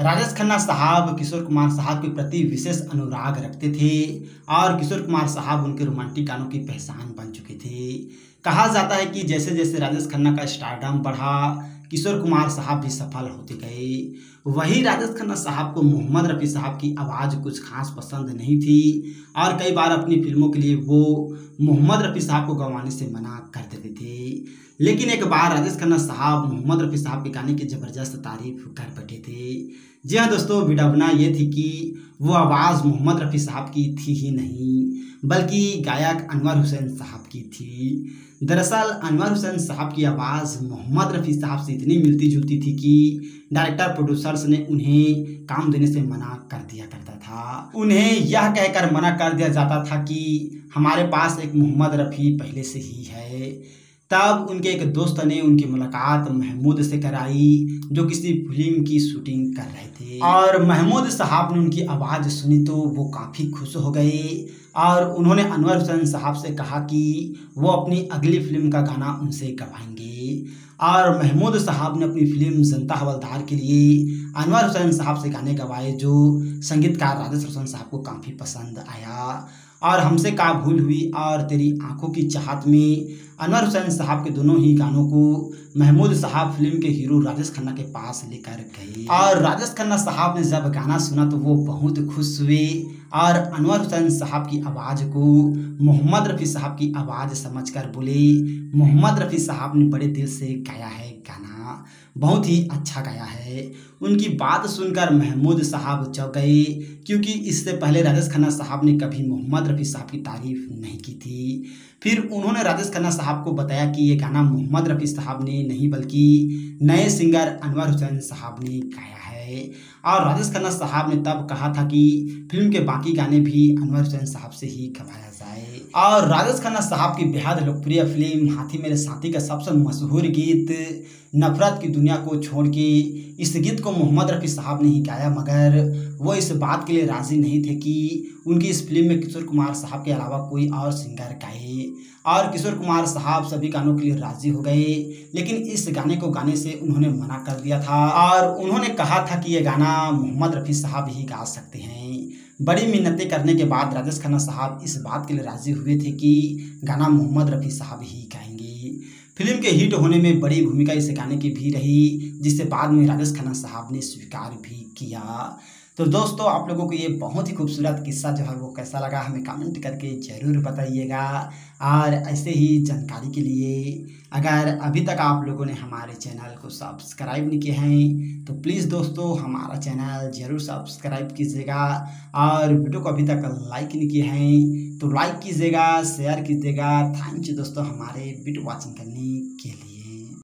राजेश खन्ना साहब किशोर कुमार साहब के प्रति विशेष अनुराग रखते थे और किशोर कुमार साहब उनके रोमांटिक गानों की पहचान बन चुके थे। कहा जाता है कि जैसे जैसे राजेश खन्ना का स्टारडम बढ़ा, किशोर कुमार साहब भी सफल होते गए। वहीं राजेश खन्ना साहब को मोहम्मद रफ़ी साहब की आवाज़ कुछ खास पसंद नहीं थी और कई बार अपनी फिल्मों के लिए वो मोहम्मद रफ़ी साहब को गंवाने से मना कर देते थे। लेकिन एक बार राजेश खन्ना साहब मोहम्मद रफ़ी साहब के गाने की ज़बरदस्त तारीफ कर बैठे थे। जी हाँ दोस्तों, विडंबना ये थी कि वो आवाज़ मोहम्मद रफ़ी साहब की थी ही नहीं बल्कि गायक अनवर हुसैन साहब की थी। दरअसल अनवर हुसैन साहब की आवाज़ मोहम्मद रफ़ी साहब से इतनी मिलती जुलती थी कि डायरेक्टर प्रोड्यूसर्स ने उन्हें काम देने से मना कर दिया करता था। उन्हें यह कहकर मना कर दिया जाता था कि हमारे पास एक मोहम्मद रफ़ी पहले से ही है। तब उनके एक दोस्त ने उनकी मुलाकात महमूद से कराई जो किसी फिल्म की शूटिंग कर रहे थे और महमूद साहब ने उनकी आवाज़ सुनी तो वो काफ़ी खुश हो गए और उन्होंने अनवर हुसैन साहब से कहा कि वो अपनी अगली फिल्म का गाना उनसे गवाएंगे और महमूद साहब ने अपनी फिल्म जनता हवलदार के लिए अनवर हुसैन साहब से गाने गवाए जो संगीतकार राजेश रोशन साहब को काफ़ी पसंद आया। और हमसे का भूल हुई और तेरी आंखों की चाहत में अनवर हुसैन साहब के दोनों ही गानों को महमूद साहब फिल्म के हीरो राजेश खन्ना के पास लेकर गए और राजेश खन्ना साहब ने जब गाना सुना तो वो बहुत खुश हुए और अनवर हुसैन साहब की आवाज़ को मोहम्मद रफ़ी साहब की आवाज़ समझकर बोले, मोहम्मद रफ़ी साहब ने बड़े दिल से गाया है गाना, बहुत ही अच्छा गाया है। उनकी बात सुनकर महमूद साहब चौंक गए क्योंकि इससे पहले राजेश खन्ना साहब ने कभी मोहम्मद रफ़ी साहब की तारीफ नहीं की थी। फिर उन्होंने राजेश खन्ना साहब को बताया कि ये गाना मोहम्मद रफ़ी साहब ने नहीं बल्कि नए सिंगर अनवर हुसैन साहब ने गाया है और राजेश खन्ना साहब ने तब कहा था कि फिल्म के बाकी गाने भी अनवर हुसैन साहब से ही गवाया जाए। और राजेश खन्ना साहब की बेहद लोकप्रिय फिल्म हाथी मेरे साथी का सबसे मशहूर गीत नफरत की दुनिया को छोड़ के, इस गीत को मोहम्मद रफ़ी साहब ने ही गाया मगर वो इस बात के लिए राज़ी नहीं थे कि उनकी इस फिल्म में किशोर कुमार साहब के अलावा कोई और सिंगर गाए और किशोर कुमार साहब सभी गानों के लिए राज़ी हो गए। लेकिन इस गाने को गाने से उन्होंने मना कर दिया था और उन्होंने कहा था कि ये गाना मोहम्मद रफ़ी साहब ही गा सकते हैं। बड़ी मिन्नतें करने के बाद राजेश खन्ना साहब इस बात के लिए राज़ी हुए थे कि गाना मोहम्मद रफ़ी साहब ही गाएंगे। फिल्म के हिट होने में बड़ी भूमिका इस गाने की भी रही जिससे बाद में राजेश खन्ना साहब ने स्वीकार भी किया। तो दोस्तों, आप लोगों को ये बहुत ही खूबसूरत किस्सा जो है वो कैसा लगा हमें कमेंट करके ज़रूर बताइएगा। और ऐसे ही जानकारी के लिए अगर अभी तक आप लोगों ने हमारे चैनल को सब्सक्राइब नहीं किए हैं तो प्लीज़ दोस्तों हमारा चैनल ज़रूर सब्सक्राइब कीजिएगा और वीडियो को अभी तक लाइक नहीं किए हैं तो लाइक कीजिएगा, शेयर कीजिएगा। थैंक यू दोस्तों हमारे वीडियो वॉचिंग करने के लिए।